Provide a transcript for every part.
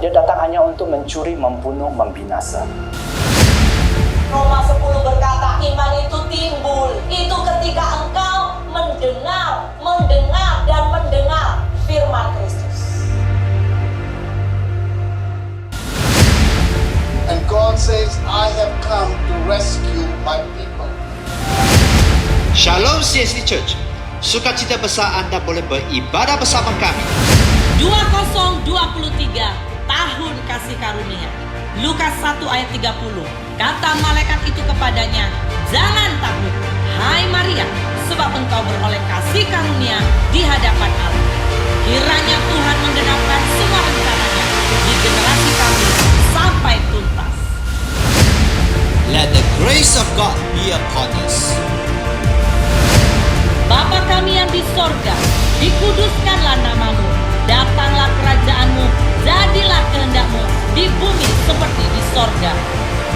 Dia datang hanya untuk mencuri, membunuh, membinasa. Roma 10 berkata, iman itu timbul. Itu ketika engkau mendengar dan mendengar firman Kristus. And God says, I have come to rescue my people. Shalom CST Church. Sukacita besar Anda boleh beribadah bersama kami. 2023 tahun kasih karunia. Lukas 1 ayat 30. Kata malaikat itu kepadanya, jangan takut, hai Maria, sebab engkau beroleh kasih karunia di hadapan Allah. Kiranya Tuhan menggenapkan semua rencananya di generasi kami sampai tuntas. Let the grace of God be upon us. Bapa kami yang di sorga, dikuduskanlah namamu, datanglah kerajaanmu, jadilah kehendakmu di bumi seperti di sorga.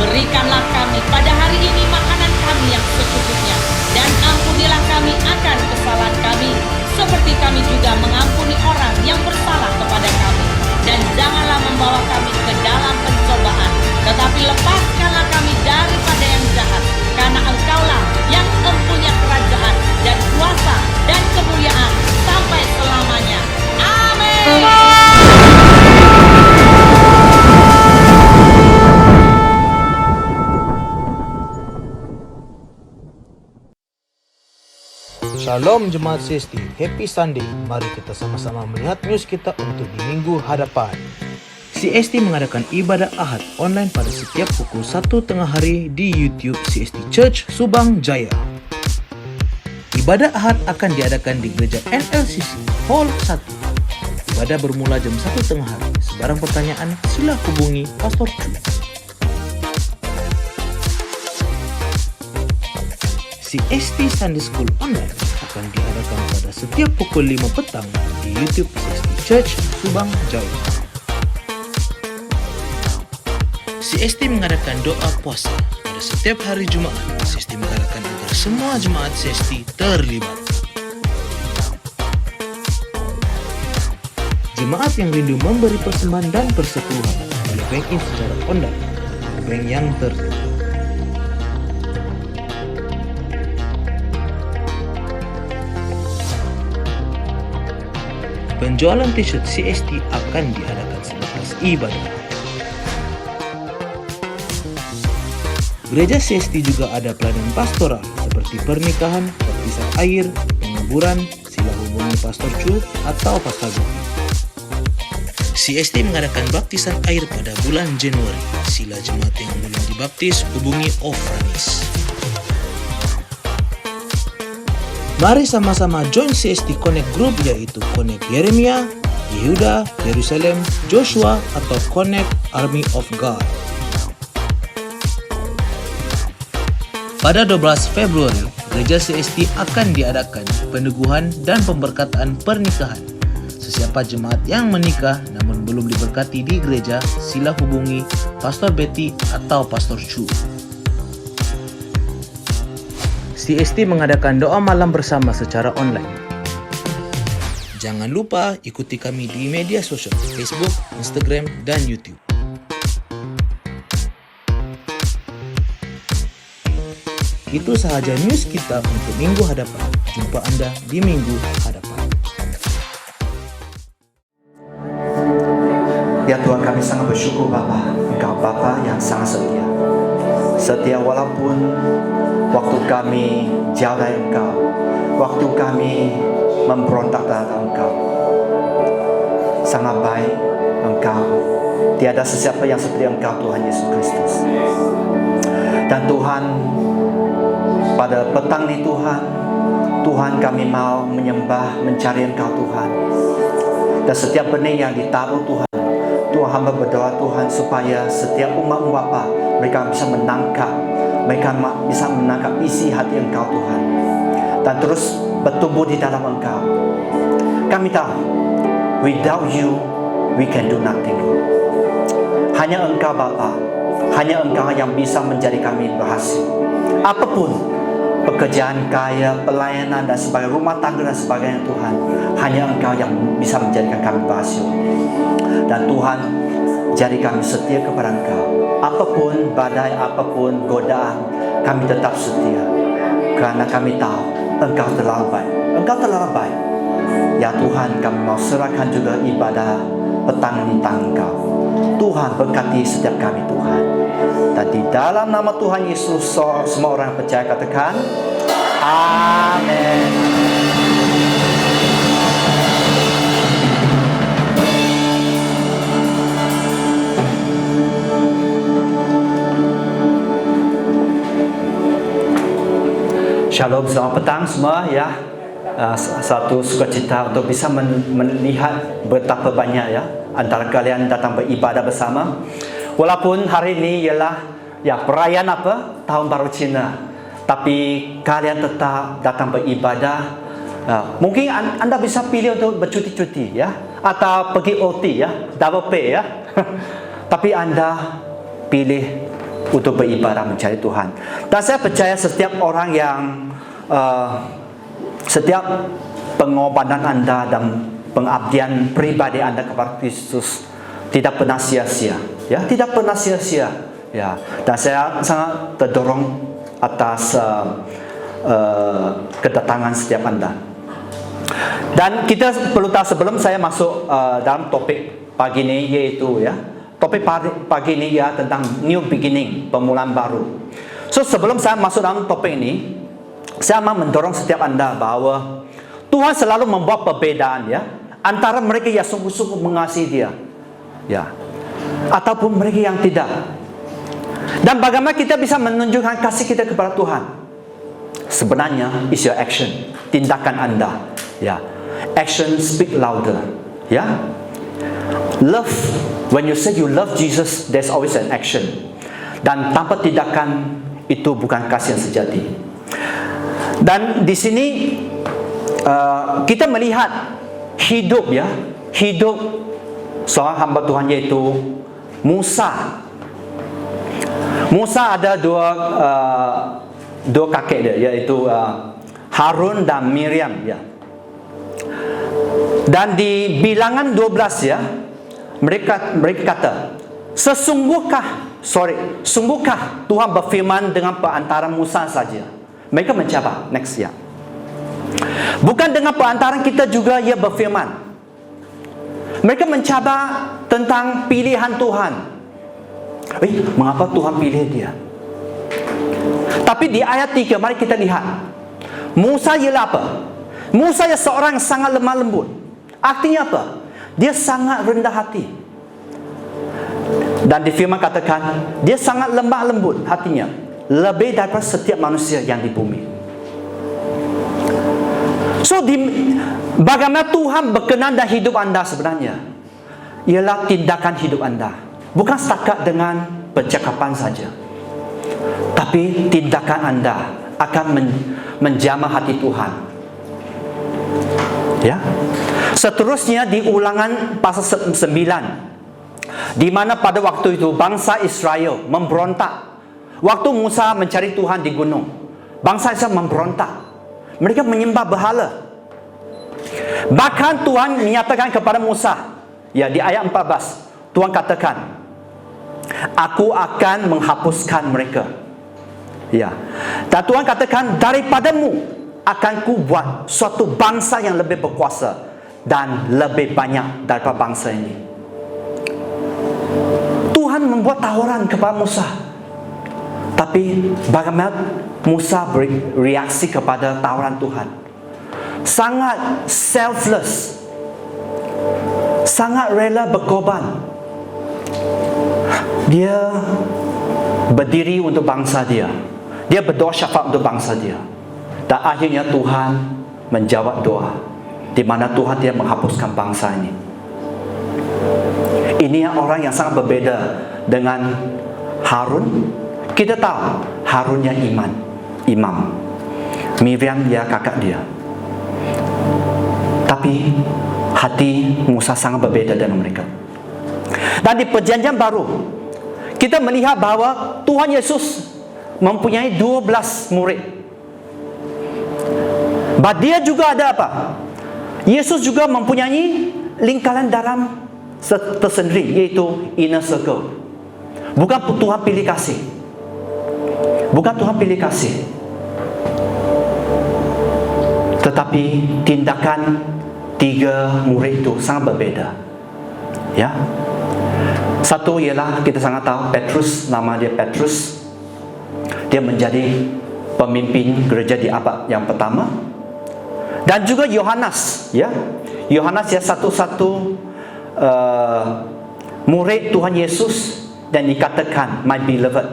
Berikanlah kami pada hari ini makanan kami yang secukupnya, dan ampunilah kami akan kesalahan kami, seperti kami juga mengampuni orang yang bersalah kepada kami. Dan janganlah membawa kami ke dalam pencobaan, tetapi lepaskanlah kami daripada yang jahat, karena engkaulah yang mempunyai kerajaan dan kuasa dan kemuliaan sampai selamanya. Amin. Shalom Jemaat CST, Happy Sunday. Mari kita sama-sama melihat news kita untuk di minggu hadapan. CST mengadakan ibadah Ahad online pada setiap pukul 1 tengah hari di YouTube CST Church Subang Jaya. Ibadah Ahad akan diadakan di Gereja NLCC Hall 1. Ibadah bermula jam 1 tengah hari. Sebarang pertanyaan sila hubungi Pastor Chu. CST Sunday School Online akan diadakan pada setiap pukul 5 petang di YouTube CST Church Subang Jaya. CST mengadakan doa puasa pada setiap hari Jumaat. CST mengadakan agar semua jemaat CST terlibat. Jemaat yang rindu memberi persembahan dan persepuluhan boleh bank in secara online ke bank yang tertutup. Penjualan t-shirt CST akan diadakan selepas ibadah. Gereja CST juga ada pelayanan pastoral seperti pernikahan, baptisan air, penguburan, sila hubungi Pastor Chu atau Pastor Betty. CST mengadakan baptisan air pada bulan Januari. Sila jemaat yang belum dibaptis hubungi Ofranis. Mari sama-sama join CST Connect Group, yaitu Connect Yeremia, Yehuda, Yerusalem, Joshua, atau Connect Army of God. Pada 12 Februari, Gereja CST akan diadakan peneguhan dan pemberkataan pernikahan. Sesiapa jemaat yang menikah namun belum diberkati di gereja, sila hubungi Pastor Betty atau Pastor Chu. CST mengadakan doa malam bersama secara online. Jangan lupa ikuti kami di media sosial Facebook, Instagram, dan YouTube. Itu sahaja news kita untuk minggu hadapan. Jumpa Anda di minggu hadapan. Ya Tuhan, kami sangat bersyukur Bapa. Engkau Bapa yang sangat setia. Setia walaupun waktu kami jauh dari Engkau, waktu kami memberontak terhadap Engkau. Sangat baik Engkau. Tiada sesiapa yang seperti Engkau, Tuhan Yesus Kristus. Dan Tuhan, pada petang ini Tuhan kami mau menyembah, mencari Engkau Tuhan. Dan setiap benih yang ditaruh Tuhan hamba berdoa Tuhan supaya setiap umat Bapa mereka bisa menangkap isi hati Engkau Tuhan, dan terus bertumbuh di dalam Engkau. Kami tahu without you we can do nothing. Hanya Engkau Bapa, hanya Engkau yang bisa menjadi kami berhasil. Apapun pekerjaan kaya, pelayanan dan sebagainya, rumah tangga dan sebagainya Tuhan, hanya Engkau yang bisa menjadikan kami berhasil. Dan Tuhan, Jadi kami setia kepada Engkau. Apapun badai, apapun godaan, kami tetap setia. Kerana kami tahu Engkau terlalu baik. Engkau terlalu baik. Ya Tuhan, kami mau serahkan juga ibadah petang ini tangan Engkau. Tuhan berkati setiap kami Tuhan. Dan di dalam nama Tuhan Yesus, semua orang percaya katakan Amin. Shalom, selamat petang semua ya. Satu sukacita untuk bisa melihat betapa banyak ya antara kalian datang beribadah bersama. Walaupun hari ini ialah ya perayaan apa? Tahun Baru Cina. Tapi kalian tetap datang beribadah. Mungkin anda bisa pilih untuk bercuti-cuti ya, atau pergi OT ya, double pay ya. Tapi anda pilih untuk beribadah mencari Tuhan. Dan saya percaya setiap orang yang setiap pengorbanan anda dan pengabdian pribadi anda kepada Kristus tidak pernah sia-sia, ya, tidak pernah sia-sia, ya. Dan saya sangat terdorong atas kedatangan setiap anda. Dan kita perlu tahu sebelum saya masuk dalam topik pagi ini, yaitu ya, topik pagi ini ya tentang new beginning, permulaan baru. So sebelum saya masuk dalam topik ini, saya mau mendorong setiap anda bahawa Tuhan selalu membuat perbedaan ya antara mereka yang sungguh-sungguh mengasihi Dia, ya, ataupun mereka yang tidak. Dan bagaimana kita bisa menunjukkan kasih kita kepada Tuhan? Sebenarnya is your action, tindakan anda, ya. Action speak louder, ya. Love, when you say you love Jesus, there's always an action. Dan tanpa tindakan itu bukan kasih yang sejati. Dan di sini kita melihat hidup ya, hidup seorang hamba Tuhan yaitu Musa. Musa ada dua kakek dia, yaitu Harun dan Miriam ya. Dan di Bilangan 12 ya, mereka kata, sungguhkah Tuhan berfirman dengan perantara Musa saja? Mereka menjawab, next ya. Bukan dengan perantaraan kita juga Ia berfirman. Mereka mencabar tentang pilihan Tuhan. Mengapa Tuhan pilih dia? Tapi di ayat 3 mari kita lihat. Musa ialah apa? Musa ialah seorang yang sangat lemah lembut. Artinya apa? Dia sangat rendah hati. Dan di firman katakan, dia sangat lemah lembut hatinya, lebih daripada setiap manusia yang di bumi. So, bagaimana Tuhan berkenan dalam hidup anda sebenarnya? Ialah tindakan hidup anda. Bukan setakat dengan percakapan saja. Tapi tindakan anda akan menjamah hati Tuhan. Ya. Seterusnya di Ulangan pasal 9, di mana pada waktu itu bangsa Israel memberontak. Waktu Musa mencari Tuhan di gunung, bangsa Israel memberontak. Mereka menyembah berhala. Bahkan Tuhan menyatakan kepada Musa, ya, di ayat 14, Tuhan katakan, aku akan menghapuskan mereka. Ya. Dan Tuhan katakan, daripadamu akan ku buat suatu bangsa yang lebih berkuasa dan lebih banyak daripada bangsa ini. Tuhan membuat tawaran kepada Musa. Tapi bagaimana Musa bereaksi kepada tawaran Tuhan? Sangat selfless, sangat rela berkorban. Dia berdiri untuk bangsa dia. Dia berdoa syafaat untuk bangsa dia. Dan akhirnya Tuhan menjawab doa, di mana Tuhan tidak menghapuskan bangsa ini. Ini orang yang sangat berbeda dengan Harun. Kita tahu Harun yang imam. Miriam ya kakak dia. Tapi hati Musa sangat berbeda dengan mereka. Dan di perjanjian baru, kita melihat bahawa Tuhan Yesus mempunyai 12 murid. Dia juga ada apa? Yesus juga mempunyai lingkaran dalam tersendiri, iaitu inner circle. Bukan Tuhan pilih kasih. Bukan Tuhan pilih kasih. Tetapi tindakan 3 murid itu sangat berbeza. Ya. Satu ialah kita sangat tahu Petrus, nama dia Petrus. Dia menjadi pemimpin gereja di abad yang pertama. Dan juga Yohanes, ya. Yohanes ya satu-satu murid Tuhan Yesus, dan dikatakan my beloved,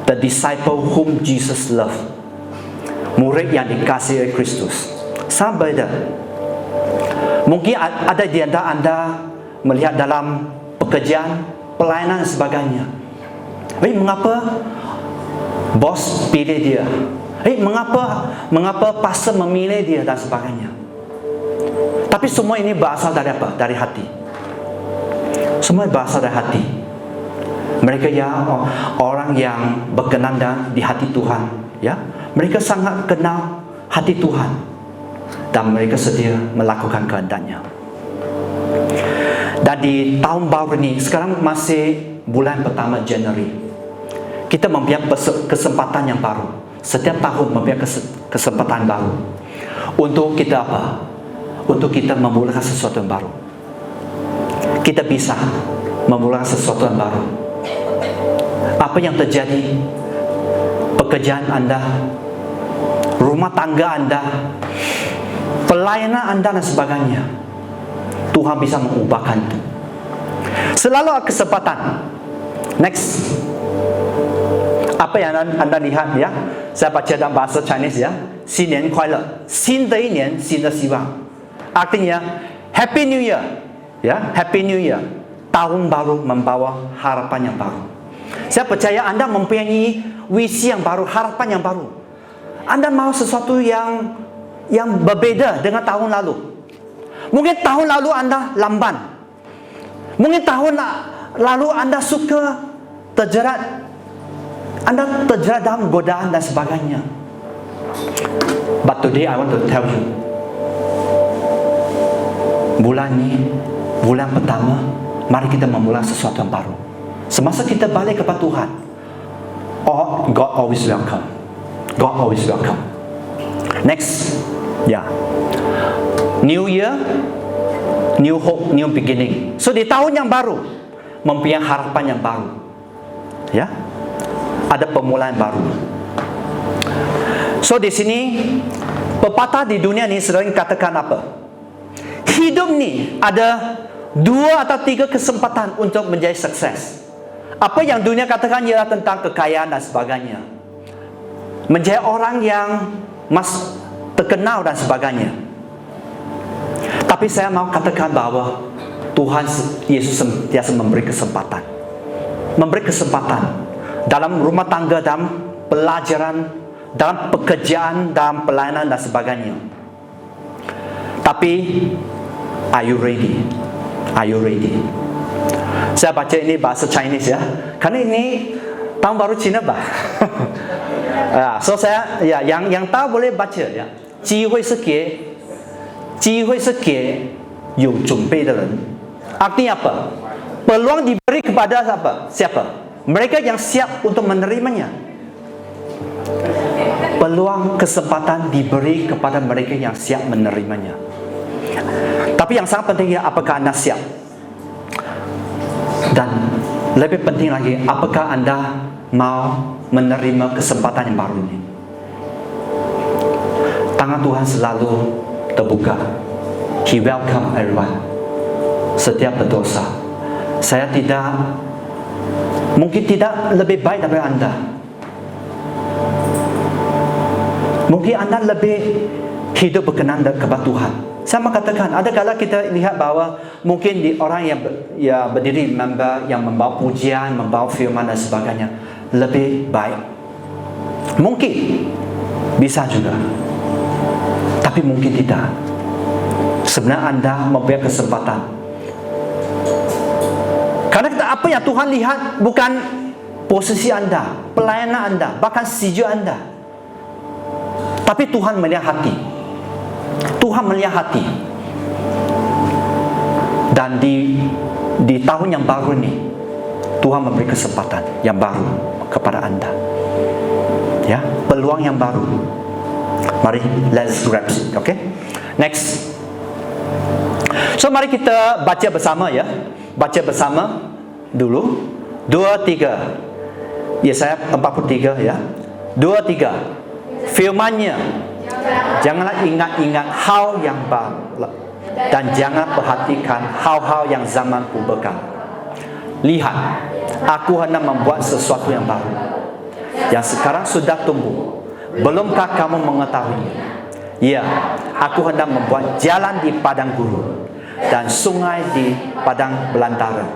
the disciple whom Jesus loved. Murid yang dikasihi oleh Kristus. Sangat berbeza. Mungkin ada di antara anda melihat dalam pekerjaan, pelayanan dan sebagainya. Mengapa bos pilih dia? Mengapa pastor memilih dia dan sebagainya? Tapi semua ini berasal dari apa? Dari hati. Semua berasal dari hati. Mereka yang orang yang berkenan di hati Tuhan, ya. Mereka sangat kenal hati Tuhan dan mereka sedia melakukan kehendaknya. Dan di tahun baru ini, sekarang masih bulan pertama Januari, kita mempunyai kesempatan yang baru. Setiap tahun mempunyai kesempatan baru untuk kita apa? Untuk kita memulakan sesuatu yang baru. Kita bisa memulakan sesuatu yang baru. Apa yang terjadi, pekerjaan anda, rumah tangga anda, pelayanan anda dan sebagainya, Tuhan bisa mengubahkan itu. Selalu ada kesempatan. Next, apa yang anda lihat ya? Saya baca dalam bahasa Chinese ya. 新年快乐，新的一年，新的希望。Artinya Happy New Year, ya, Happy New Year. Tahun baru membawa harapan yang baru. Saya percaya anda mempunyai visi yang baru, harapan yang baru. Anda mau sesuatu yang berbeza dengan tahun lalu. Mungkin tahun lalu anda lamban. Mungkin tahun lalu anda suka terjerat dalam godaan dan sebagainya. But today I want to tell you, bulan ini, bulan pertama, mari kita memulai sesuatu yang baru. Semasa kita balik kepada Tuhan, God always welcome. God always welcome. Next, ya, New Year, New Hope, New Beginning. So di tahun yang baru, mempunyai harapan yang baru, ya, ada permulaan baru. So di sini pepatah di dunia ni sering katakan apa? Hidup ni ada 2 atau 3 kesempatan untuk menjadi sukses. Apa yang dunia katakan ialah tentang kekayaan dan sebagainya, menjadi orang yang terkenal dan sebagainya. Tapi saya mau katakan bahawa Tuhan Yesus sentiasa memberi kesempatan. Memberi kesempatan dalam rumah tangga, dalam pelajaran, dalam pekerjaan, dalam pelayanan dan sebagainya. Tapi are you ready? Are you ready? Saya baca ini bahasa Chinese ya, karena ini tahun baru Cina bah. So saya ya, yang tahu boleh baca ya. 机会是给有准备的人. Artinya apa? Peluang diberi kepada siapa? Mereka yang siap untuk menerimanya. Peluang, kesempatan diberi kepada mereka yang siap menerimanya. Tapi yang sangat penting ya, apakah anda siap? Dan lebih penting lagi, apakah anda mau menerima kesempatan yang baru ini? Tangan Tuhan selalu terbuka. He welcome everyone. Setiap berdosa. Saya mungkin tidak lebih baik daripada anda. Mungkin anda lebih hidup berkenan kepada Tuhan. Saya mau katakan, ada kala kita lihat bahawa mungkin orang yang berdiri yang membawa pujian, membawa firman dan sebagainya lebih baik. Mungkin bisa juga, tapi mungkin tidak. Sebenarnya anda mempunyai kesempatan. Karena apa yang Tuhan lihat bukan posisi anda, pelayanan anda, bahkan sijil anda, tapi Tuhan melihat hati. Tuhan melihat hati. Dan di di tahun yang baru ini Tuhan memberi kesempatan yang baru kepada anda. Ya, peluang yang baru. Mari, let's grab it. Okay? Next. So mari kita baca bersama ya. Baca bersama dulu. 2, 3. Yesaya 43 ya. 2, 3. Firman-Nya, janganlah ingat-ingat hal yang baru dan jangan perhatikan hal-hal yang zaman purba. Lihat, aku hendak membuat sesuatu yang baru, yang sekarang sudah tumbuh. Belumkah kamu mengetahuinya? Ya, aku hendak membuat jalan di padang gurun dan sungai di padang belantara.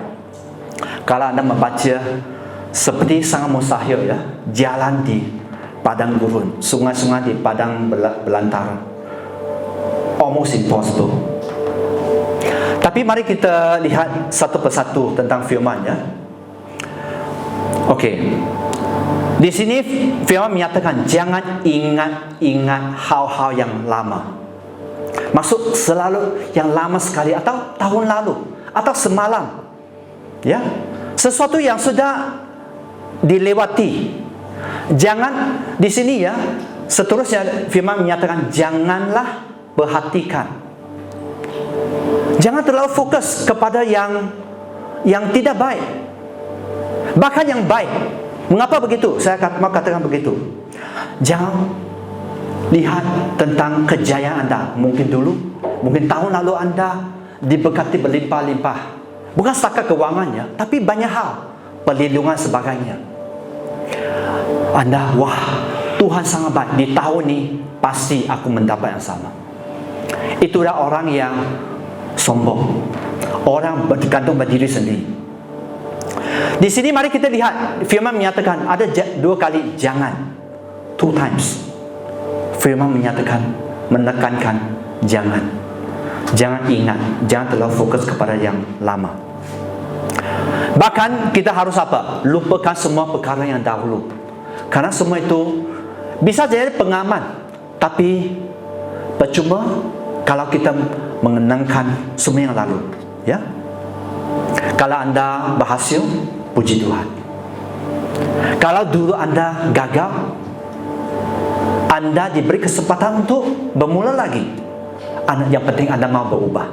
Kalau anda membaca, seperti sangat mustahil ya, jalan di padang gurun, sungai-sungai di padang belantara. Almost impossible. Tapi mari kita lihat satu persatu tentang firman ya. Okey. Di sini firman menyatakan jangan ingat-ingat hal-hal yang lama. Maksud selalu yang lama sekali atau tahun lalu atau semalam. Ya. Sesuatu yang sudah dilewati. Jangan di sini ya. Seterusnya firman menyatakan janganlah perhatikan. Jangan terlalu fokus kepada yang tidak baik. Bahkan yang baik. Mengapa begitu? Saya mau katakan begitu. Jangan lihat tentang kejayaan anda. Mungkin dulu, mungkin tahun lalu anda diberkati berlimpah-limpah. Bukan setakat kewangannya, tapi banyak hal. Perlindungan sebagainya. Anda, wah, Tuhan sangat baik. Di tahun ini pasti aku mendapat yang sama. Itulah orang yang sombong. Orang bergantung pada diri sendiri. Di sini mari kita lihat firman menyatakan ada 2 kali jangan. 2 times. Firman menyatakan, menekankan jangan. Jangan ingat, jangan terlalu fokus kepada yang lama. Bahkan kita harus apa? Lupakan semua perkara yang dahulu. Karena semua itu bisa jadi pengaman, tapi percuma kalau kita mengenangkan semua yang lalu. Ya. Kalau anda berhasil, puji Tuhan. Kalau dulu anda gagal, anda diberi kesempatan untuk bermula lagi. Yang penting anda mau berubah.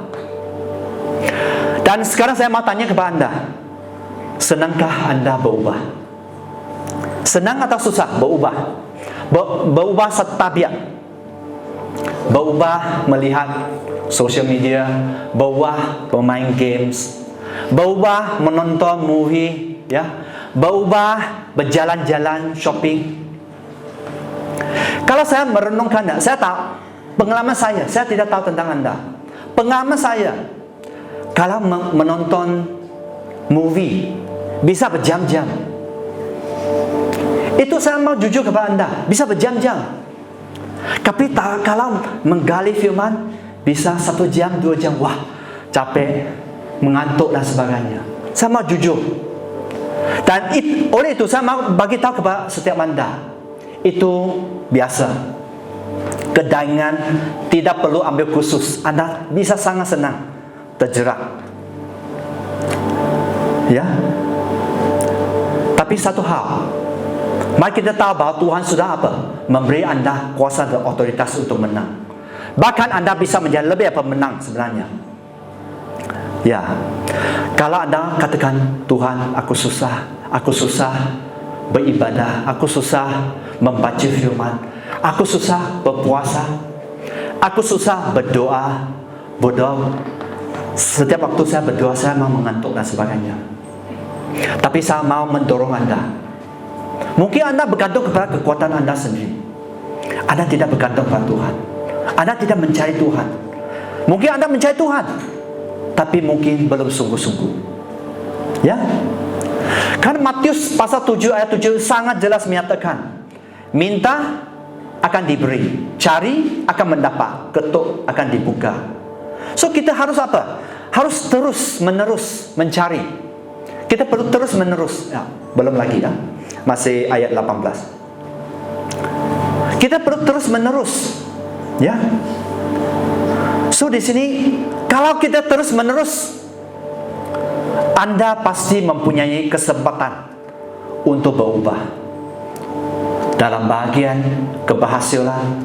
Dan sekarang saya mau tanya kepada anda, senangkah anda berubah? Senang atau susah berubah? Berubah setabiat. Berubah melihat social media, berubah bermain games, berubah menonton movie, ya, berubah berjalan-jalan shopping. Kalau saya merenungkan, saya tahu pengalaman saya tidak tahu tentang anda. Pengalaman saya, kalau menonton movie bisa berjam-jam. Itu saya mau jujur kepada anda, bisa berjam-jam. Tapi kalau menggali firman, bisa 1 jam, 2 jam, wah, capek, mengantuk dan sebagainya. Saya mau jujur. Dan oleh itu saya mau bagi tahu kepada setiap anda, itu biasa. Kedagingan tidak perlu ambil khusus. Anda bisa sangat senang terjerat. Ya. Tapi satu hal, mari kita tahu bahawa Tuhan sudah apa? Memberi anda kuasa dan otoritas untuk menang. Bahkan anda bisa menjadi lebih pemenang sebenarnya. Ya. Kalau anda katakan, Tuhan, aku susah beribadah, aku susah membaca firman, aku susah berpuasa, aku susah berdoa. Setiap waktu saya berdoa, saya mau mengantuk dan sebagainya. Tapi saya mau mendorong anda. Mungkin anda bergantung kepada kekuatan anda sendiri. Anda tidak bergantung kepada Tuhan. Anda tidak mencari Tuhan. Mungkin anda mencari Tuhan, tapi mungkin belum sungguh-sungguh. Ya. Karena Matius pasal 7 ayat 7 sangat jelas menyatakan, minta akan diberi, cari akan mendapat, ketuk akan dibuka. So kita harus apa? Harus terus menerus mencari. Kita perlu terus menerus. Ya, belum lagi ya. Masih ayat 18. Kita perlu terus menerus. Ya. So di sini kalau kita terus menerus Anda pasti mempunyai kesempatan untuk berubah dalam bahagian keberhasilan,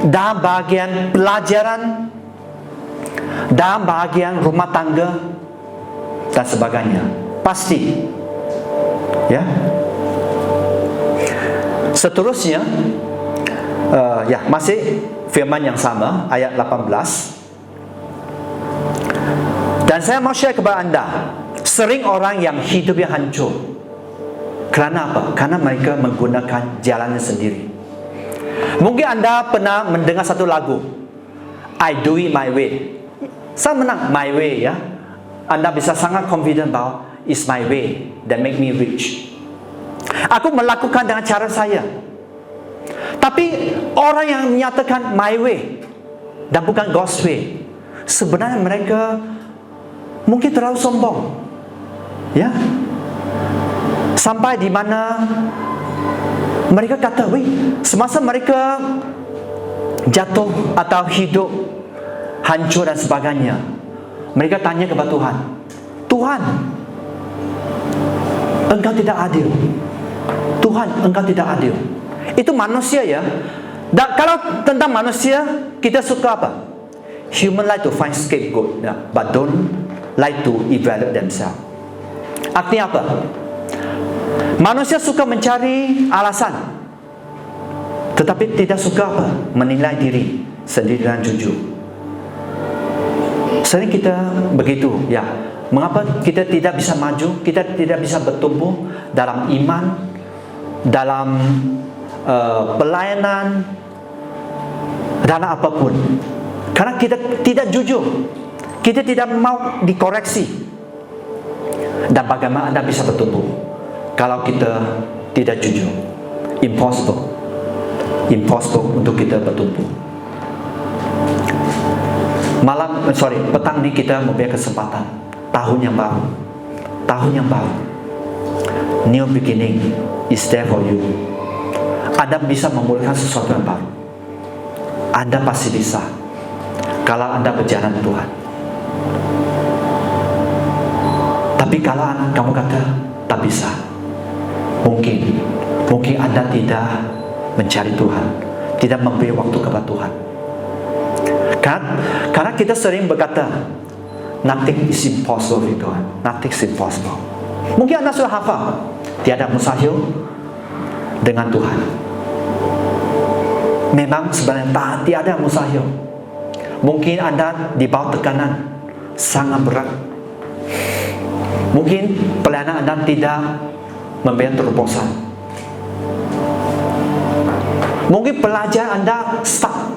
dalam bahagian pelajaran, dalam bahagian rumah tangga dan sebagainya. Pasti. Ya. Seterusnya, masih firman yang sama, ayat 18. Dan saya mau share kepada anda, sering orang yang hidupnya hancur. Kerana apa? Karena mereka menggunakan jalannya sendiri. Mungkin anda pernah mendengar satu lagu, I do it my way. Saya menang my way, ya. Anda bisa sangat confident bahwa it's my way that make me rich. Aku melakukan dengan cara saya. Tapi orang yang menyatakan my way dan bukan God's way, sebenarnya mereka mungkin terlalu sombong, ya. Sampai di mana mereka kata, semasa mereka jatuh atau hidup hancur dan sebagainya, mereka tanya kepada Tuhan, Tuhan, Engkau tidak adil. Tuhan, Engkau tidak adil. Itu manusia, ya. Dan kalau tentang manusia, kita suka apa? Human like to find scapegoat, but don't like to evaluate themselves. Artinya apa? Manusia suka mencari alasan, tetapi tidak suka apa? Menilai diri sendiri dan jujur. Sering kita begitu, ya. Mengapa kita tidak bisa maju? Kita tidak bisa bertumbuh dalam iman, dalam pelayanan, dan apapun. Karena kita tidak jujur. Kita tidak mau dikoreksi. Dan bagaimana anda bisa bertumbuh kalau kita tidak jujur? Impossible. Impossible untuk kita bertumbuh. Petang ini kita memberi kesempatan. Tahun yang baru. Tahun yang baru. New beginning is there for you. Anda bisa memulihkan sesuatu yang baru. Anda pasti bisa kalau anda berjalan Tuhan. Tapi kalau kamu kata tak bisa, mungkin anda tidak mencari Tuhan, tidak memberi waktu kepada Tuhan. Karena kita sering berkata, nothing is impossible with God. Nothing is impossible. Mungkin anda sudah hafal, tiada mustahil dengan Tuhan. Memang sebenarnya tiada mustahil. Mungkin anda di bawah tekanan sangat berat. Mungkin pelayanan anda tidak memberi terobosan. Mungkin pelajaran anda stuck.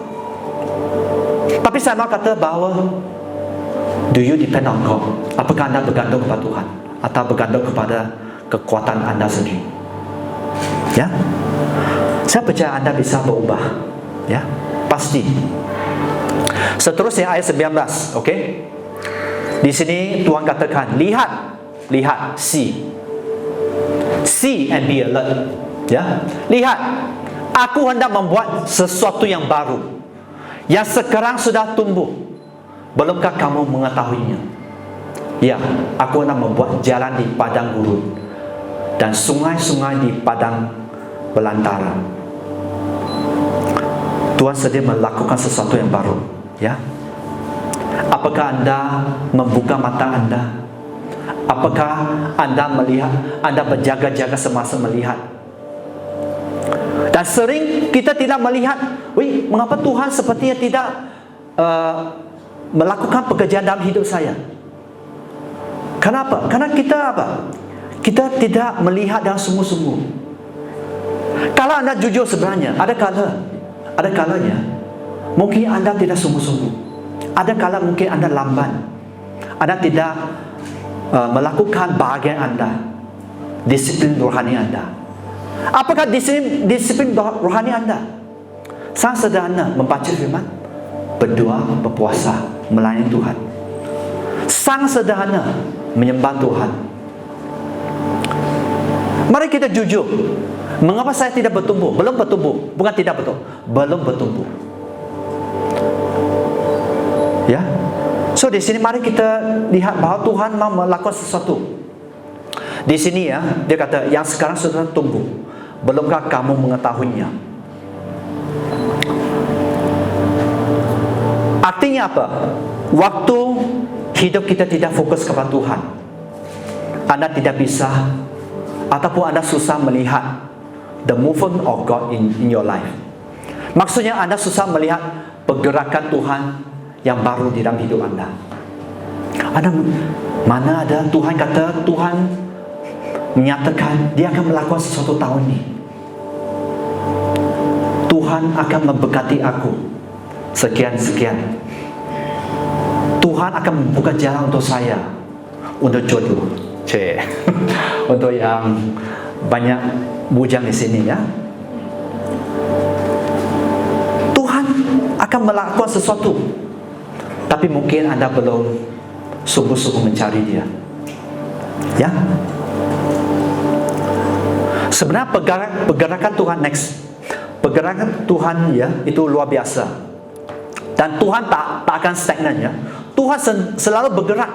Tapi saya mau kata bahawa, do you depend on God? Apakah anda bergantung kepada Tuhan atau bergantung kepada kekuatan anda sendiri? Ya, saya percaya anda bisa berubah, ya, pasti. Seterusnya ayat 19, okey? Di sini Tuhan katakan, lihat, see and be alert, ya. Lihat, aku hendak membuat sesuatu yang baru, yang sekarang sudah tumbuh. Belumkah kamu mengetahuinya? Ya, aku hendak membuat jalan di padang gurun dan sungai-sungai di padang belantara. Tuhan sedang melakukan sesuatu yang baru, ya. Apakah anda membuka mata anda? Apakah anda melihat? Anda berjaga-jaga semasa melihat? Dan sering kita tidak melihat. Mengapa Tuhan sepertinya tidak melakukan pekerjaan dalam hidup saya? Kenapa? Karena kita apa? Kita tidak melihat dengan sungguh-sungguh. Kalau anda jujur sebenarnya, ada kalanya mungkin anda tidak sungguh-sungguh. Ada kala mungkin anda lamban. Anda tidak melakukan bahagian anda, disiplin rohani anda. Apakah disiplin rohani anda? Sangat sederhana, membaca firman, berdoa, berpuasa, melayani Tuhan. Sangat sederhana, menyembah Tuhan. Mari kita jujur. Mengapa saya tidak bertumbuh? Belum bertumbuh. Bukan tidak bertumbuh, belum bertumbuh. Ya. So di sini mari kita lihat bahawa Tuhan mau melakukan sesuatu. Di sini ya, dia kata yang sekarang sudah tumbuh, belumkah kamu mengetahuinya? Artinya apa? Waktu hidup kita tidak fokus kepada Tuhan, Anda tidak bisa ataupun Anda susah melihat the movement of God in your life. Maksudnya Anda susah melihat pergerakan Tuhan yang baru di dalam hidup Anda. Anda mana ada Tuhan kata, Tuhan menyatakan dia akan melakukan sesuatu tahun ini. Tuhan akan memberkati aku sekian-sekian. Tuhan akan membuka jalan untuk saya, untuk jodoh. Untuk yang banyak bujang di sini ya. Tuhan akan melakukan sesuatu, tapi mungkin Anda belum sungguh-sungguh mencari dia. Ya. Sebenarnya pergerakan Tuhan pergerakan Tuhan ya itu luar biasa. Dan Tuhan tak akan stagnan ya. Tuhan selalu bergerak.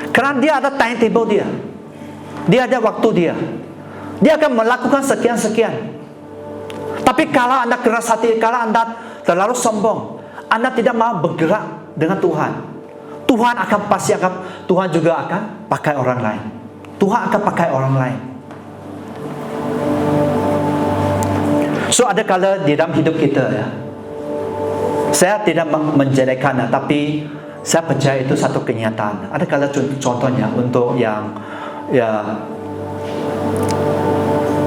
Kerana dia ada timetable dia. Dia ada waktu dia. Dia akan melakukan sekian-sekian. Tapi kalau Anda keras hati, kalau Anda terlalu sombong, Anda tidak mau bergerak dengan Tuhan, Tuhan Tuhan juga akan pakai orang lain. Tuhan akan pakai orang lain. So ada kala di dalam hidup kita ya, saya tidak menjelekkan, tapi saya percaya itu satu kenyataan. Ada kala contohnya untuk yang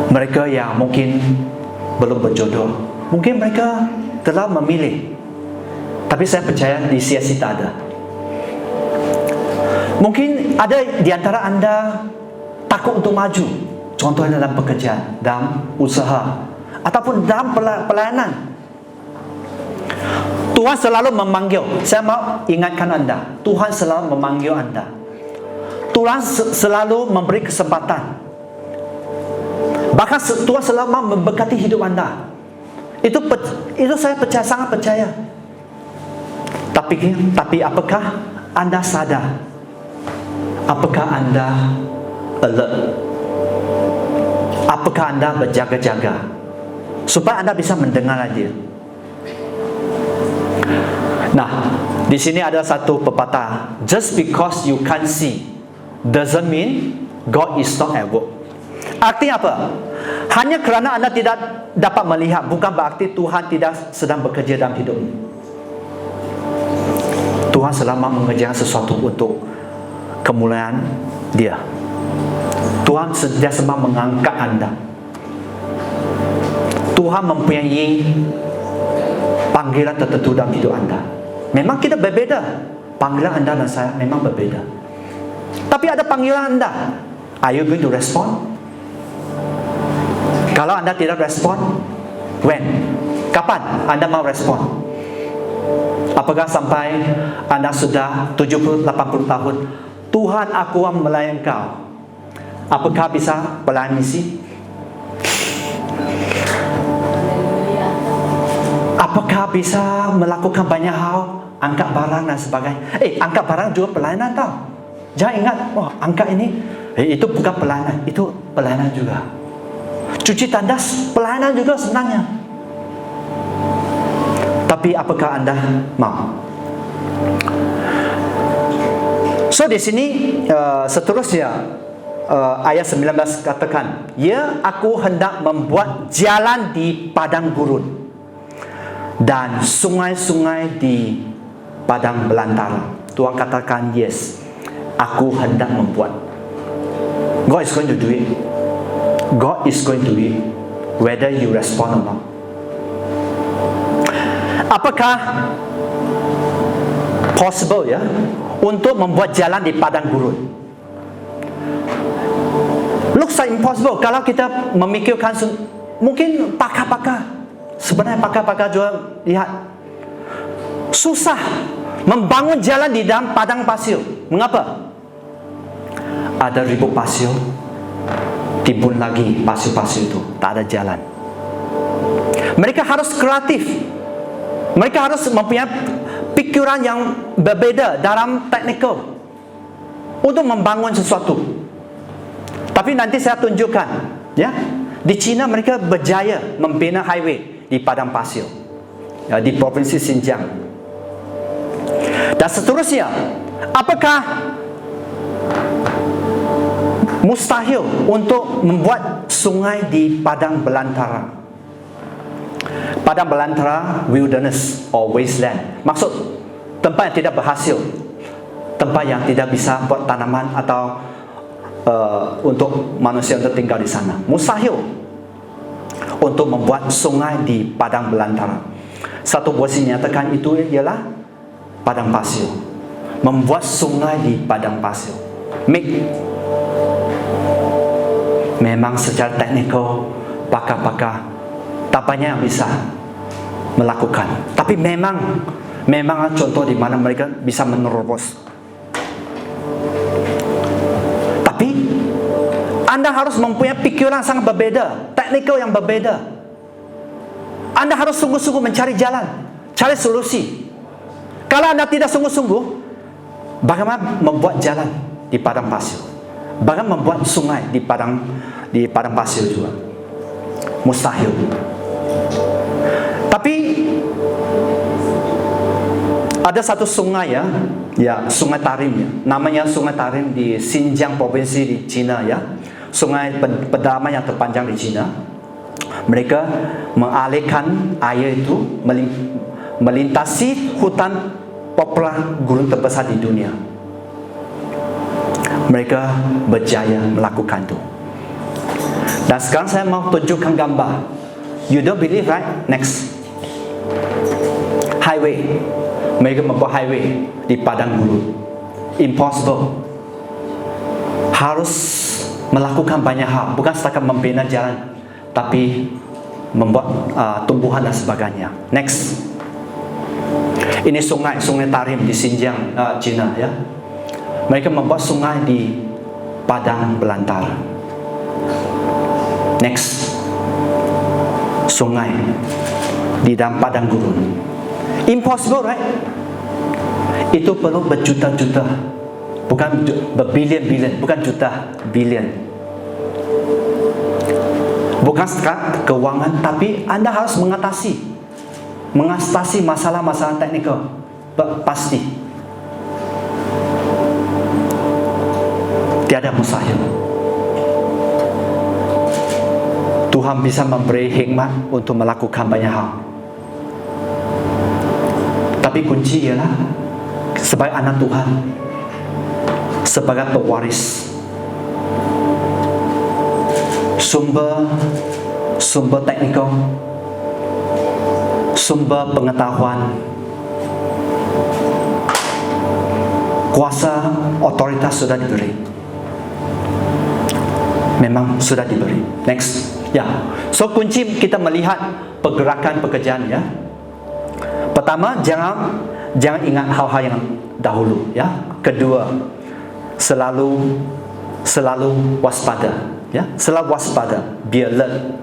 mereka yang mungkin belum berjodoh, mungkin mereka telah memilih, tapi saya percaya di sia-sia tak ada. Mungkin ada di antara Anda takut untuk maju, contohnya dalam pekerjaan, dalam usaha, ataupun dalam pelayanan. Tuhan selalu memanggil. Saya mau ingatkan Anda, Tuhan selalu memanggil Anda. Tuhan selalu memberi kesempatan. Bahkan Tuhan selalu mau memberkati hidup Anda. Itu saya percaya, sangat percaya. Tapi apakah Anda sadar? Apakah Anda alert? Apakah Anda berjaga-jaga supaya Anda bisa mendengar dia? Nah, di sini ada satu pepatah, just because you can't see doesn't mean God is not at work. Artinya apa? Hanya kerana Anda tidak dapat melihat, bukan berarti Tuhan tidak sedang bekerja dalam hidup. Tuhan selama mengerjakan sesuatu untuk kemuliaan dia. Tuhan sentiasa mengangkat Anda. Tuhan mempunyai panggilan tertentu dalam hidup Anda. Memang kita berbeza. Panggilan Anda dan saya memang berbeza. Tapi ada panggilan Anda. Are you going to respond? Kalau Anda tidak respon, when? Kapan Anda mau respon? Apakah sampai Anda sudah 70-80 tahun, Tuhan aku akan melayani Kau? Apakah bisa pelayan misi? Apakah bisa melakukan banyak hal, angkat barang dan sebagainya? Angkat barang juga pelayanan tau. Jangan ingat, angkat ini, itu bukan pelayanan, itu pelayanan juga. Cuci tandas, pelayanan juga sebenarnya. Tapi apakah Anda mau? So di sini seterusnya ayat 19 katakan, ya aku hendak membuat jalan di padang gurun dan sungai-sungai di padang belantara. Tuhan katakan, yes, aku hendak membuat. God is going to do it. God is going to do it, whether you respond or not. Apakah possible ya untuk membuat jalan di padang gurun? Looks like impossible kalau kita memikirkan. Mungkin pakar-pakar, sebenarnya pakar-pakar juga lihat susah membangun jalan di dalam padang pasir. Mengapa? Ada ribuan pasir, timbun lagi pasir-pasir itu, tak ada jalan. Mereka harus kreatif. Mereka harus mempunyai pikiran yang berbeza dalam teknikal untuk membangun sesuatu. Tapi nanti saya tunjukkan, ya. Di China mereka berjaya membina highway di padang pasir, ya, di provinsi Xinjiang. Dan seterusnya, apakah mustahil untuk membuat sungai di padang belantara? Padang belantara, wilderness or wasteland, maksud tempat yang tidak berhasil, tempat yang tidak bisa buat tanaman atau untuk manusia untuk tinggal di sana. Mustahil untuk membuat sungai di padang belantara. Satu posisi nyatakan itu ialah padang pasir. Membuat sungai di padang pasir. Memang secara teknikal pakar-pakar tak banyak yang bisa melakukan. Tapi memang contoh di mana mereka bisa menerobos. Tapi Anda harus mempunyai pikiran sangat berbeza, teknikal yang berbeza. Anda harus sungguh-sungguh mencari jalan, cari solusi. Kalau Anda tidak sungguh-sungguh, bagaimana membuat jalan di padang pasir? Bagaimana membuat sungai di padang pasir juga? Mustahil. Tapi ada satu sungai, ya, Sungai Tarim, ya. Namanya Sungai Tarim di Xinjiang provinsi di China, ya. Sungai pedalaman yang terpanjang di China. Mereka mengalirkan air itu melintasi hutan popular gurun terbesar di dunia. Mereka berjaya melakukan itu. Dan sekarang saya mau tunjukkan gambar. You don't believe, right? Next. Highway. Mereka membuat highway di padang gurun. Impossible. Harus melakukan banyak hal, bukan setakat membina jalan, tapi membuat tumbuhan dan sebagainya. Next. Ini Sungai Tarim di Xinjiang, China, ya. Mereka membuat sungai di padang belantara. Next. Sungai di dalam padang gurun. Impossible, right? Itu perlu berjuta-juta, bukan berbilion-bilion, bukan juta, bilion. Bukan sekat keuangan, tapi Anda harus mengatasi masalah-masalah teknikal. Pasti tiada mustahil. Tuhan bisa memberi hikmat untuk melakukan banyak hal. Tapi kunci ialah sebagai anak Tuhan, sebagai pewaris, sumber teknikal, sumber pengetahuan, kuasa, otoritas sudah diberi. Memang sudah diberi. Next. Ya. So kunci kita melihat pergerakan pekerjaan, ya. Pertama, jangan ingat hal-hal yang dahulu, ya. Kedua, selalu waspada, ya. Selalu waspada, be alert.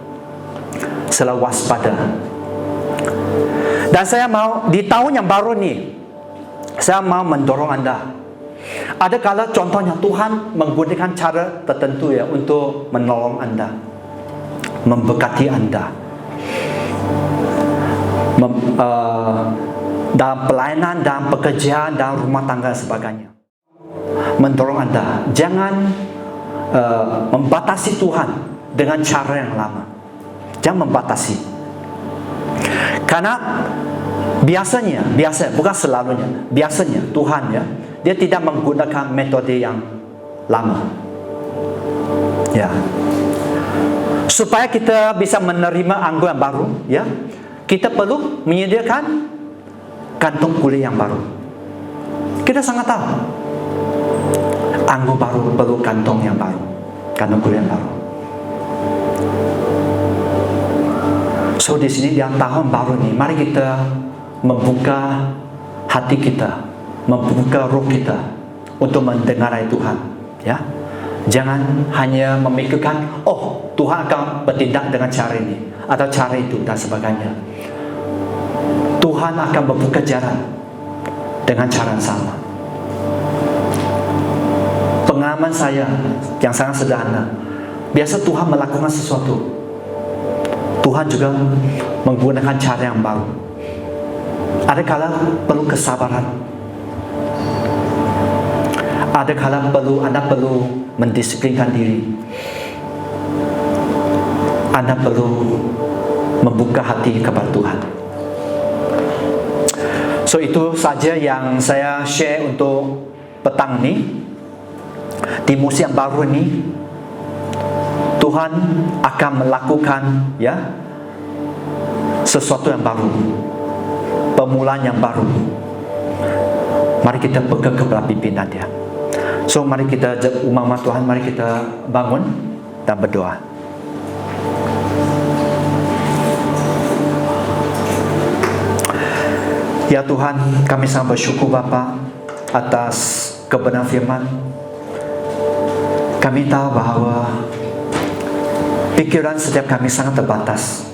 Selalu waspada. Dan saya mau di tahun yang baru ni, saya mau mendorong Anda. Ada kala contohnya Tuhan menggunakan cara tertentu, ya, untuk menolong Anda, memberkati Anda. Dalam pelayanan, dalam pekerjaan, dalam rumah tangga dan sebagainya. Mendorong Anda, jangan membatasi Tuhan dengan cara yang lama. Jangan membatasi. Karena biasanya, bukan selalunya, biasanya Tuhan, ya, Dia tidak menggunakan metode yang lama. Ya. Supaya kita bisa menerima anggur yang baru, ya, kita perlu menyediakan kantong kulit yang baru. Kita sangat tahu anggur baru perlu kantong yang baru, kantong kulit yang baru. So di sini di tahun baru ini, mari kita membuka hati kita, membuka roh kita untuk mendengarai Tuhan, ya. Jangan hanya memikirkan, oh, Tuhan akan bertindak dengan cara ini atau cara itu dan sebagainya. Tuhan akan membuka jalan dengan cara yang sama. Pengalaman saya yang sangat sederhana. Biasa Tuhan melakukan sesuatu, Tuhan juga menggunakan cara yang baru. Ada kala perlu kesabaran. Ada kala Anda perlu mendisiplinkan diri. Anda perlu membuka hati kepada Tuhan. So itu saja yang saya share untuk petang ini. Di musim yang baru ini, Tuhan akan melakukan sesuatu yang baru, permulaan yang baru. Mari kita pegang kepada pimpinan Dia. So mari kita umat Tuhan, mari kita bangun dan berdoa. Ya Tuhan, kami sangat bersyukur Bapa atas kebenaran firman. Kami tahu bahawa pikiran setiap kami sangat terbatas.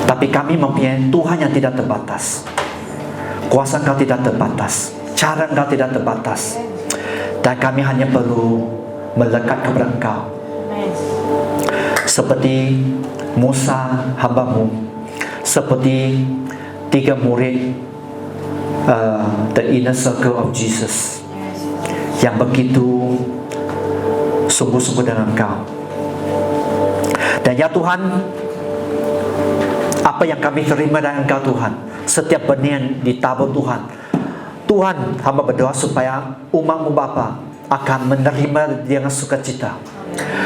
Tapi kami mempunyai Tuhan yang tidak terbatas. Kuasa Engkau tidak terbatas. Cara Engkau tidak terbatas. Dan kami hanya perlu melekat kepada Engkau. Seperti Musa hamba-Mu, seperti 3 murid the inner circle of Jesus yang begitu sungguh-sungguh dengan Engkau. Dan ya Tuhan, apa yang kami terima dari Engkau Tuhan, setiap benih yang ditabur Tuhan, hamba berdoa supaya umat-Mu Bapa akan menerima dengan sukacita,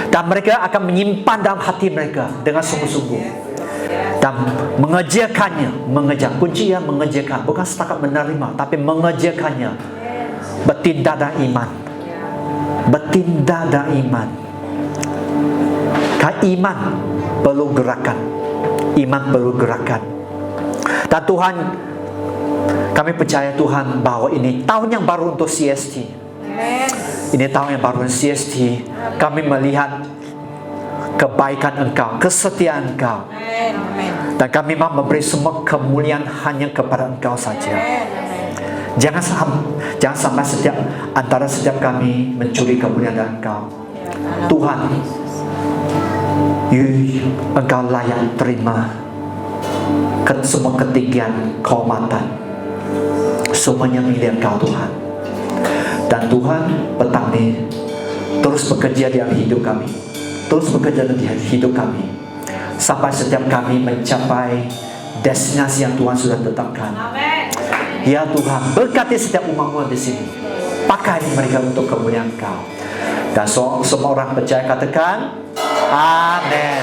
dan mereka akan menyimpan dalam hati mereka dengan sungguh-sungguh dan mengejar kunci yang mengerjakan, bukan setakat menerima tapi mengerjakannya, bertindak dan iman. Bertindak dan iman. Kan iman perlu gerakan. Iman perlu gerakan. Dan Tuhan, kami percaya Tuhan bahawa ini tahun yang baru untuk CST. Ini tahun yang baru untuk CST. Kami melihat kebaikan Engkau, kesetiaan Engkau. Dan kami mahu memberi semua kemuliaan hanya kepada Engkau saja. Jangan sampai antara setiap kami mencuri kemuliaan dari Engkau. Tuhan, Engkau layak terima semua ketinggian, kehormatan, semuanya milik Engkau Tuhan. Dan Tuhan, petang ini terus bekerja dalam hidup kami, terus bekerja dalam hidup kami, sampai setiap kami mencapai destinasi yang Tuhan sudah tetapkan. Ya Tuhan, berkati setiap umat-Mu di sini. Pakai mereka untuk kemuliaan Engkau. Dan semua orang percaya katakan amin.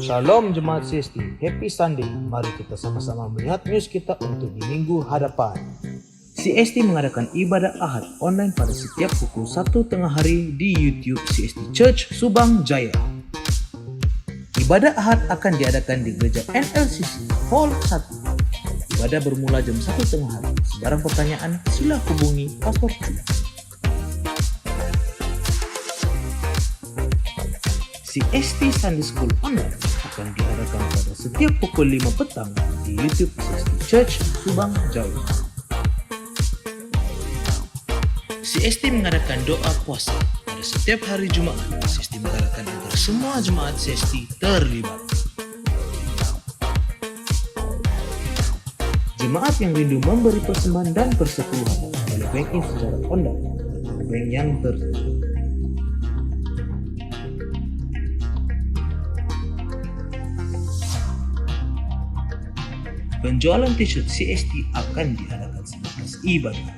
Shalom Jemaat CST, Happy Sunday. Mari kita sama-sama melihat news kita untuk di minggu hadapan. CST mengadakan ibadah Ahad online pada setiap pukul 1 tengah hari di YouTube CST Church Subang Jaya. Ibadah Ahad akan diadakan di gereja NLCC Hall 1. Ibadah bermula jam 1 tengah hari. Sebarang pertanyaan sila hubungi Pastor Chu. CST Sunday School Online akan diadakan pada setiap pukul 5 petang di YouTube CST Church Subang Jaya. CST mengadakan doa puasa pada setiap hari Jumaat. CST mengadakan agar semua jemaat CST terlibat. Jemaat yang rindu memberi persembahan dan persepuluhan boleh bank in secara online ke bank yang tertuju. Penjualan t-shirt CST akan diadakan selepas ibadah.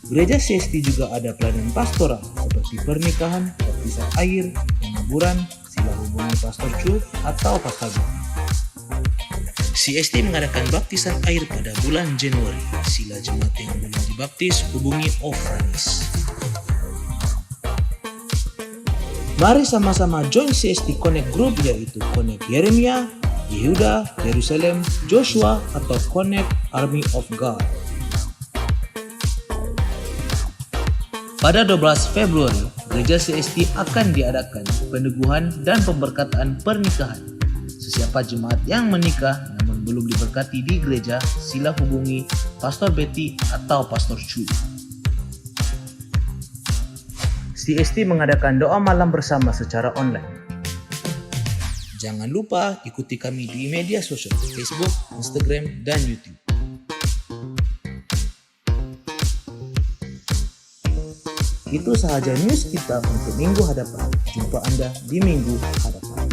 Gereja CST juga ada pelayanan pastoral seperti pernikahan, baptisan air, penguburan, sila hubungi Pastor Chu atau Pastor Chu. CST mengadakan baptisan air pada bulan Januari. Sila jemaat yang belum dibaptis hubungi Ofranis. Mari sama-sama join CST Connect Group, yaitu Connect Yeremia, Yehuda, Yerusalem, Joshua atau Connect Army of God. Pada 12 Februari, Gereja CST akan diadakan peneguhan dan pemberkataan pernikahan. Sesiapa jemaat yang menikah namun belum diberkati di gereja, sila hubungi Pastor Betty atau Pastor Chu. CST mengadakan doa malam bersama secara online. Jangan lupa ikuti kami di media sosial Facebook, Instagram, dan YouTube. Itu sahaja news kita untuk minggu hadapan. Jumpa Anda di minggu hadapan.